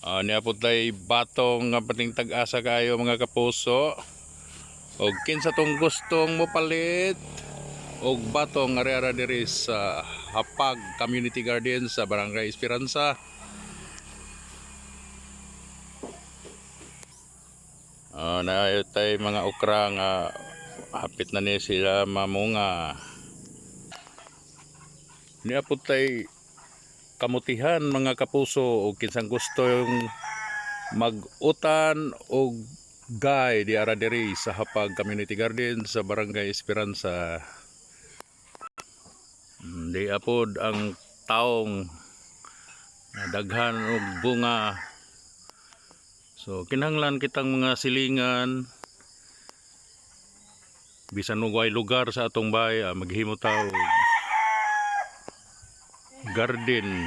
Niya po tayo batong nga pating tag-asa kayo mga kapuso. Og kinsa tong gustong mopalit og batong nga diri sa Hapag Community Garden sa Barangay Esperanza. Na tay mga okra nga hapit na ni sila mamunga. Niya po tay kamutihan mga kapuso o kinsang gusto yung mag-utan o gay di ara diri sa Hapag Community Garden sa Barangay Esperanza. Di apod ang taong daghan og bunga. So kinahanglan kitang mga silingan bisan ugay lugar sa atong bay maghimo ta og garden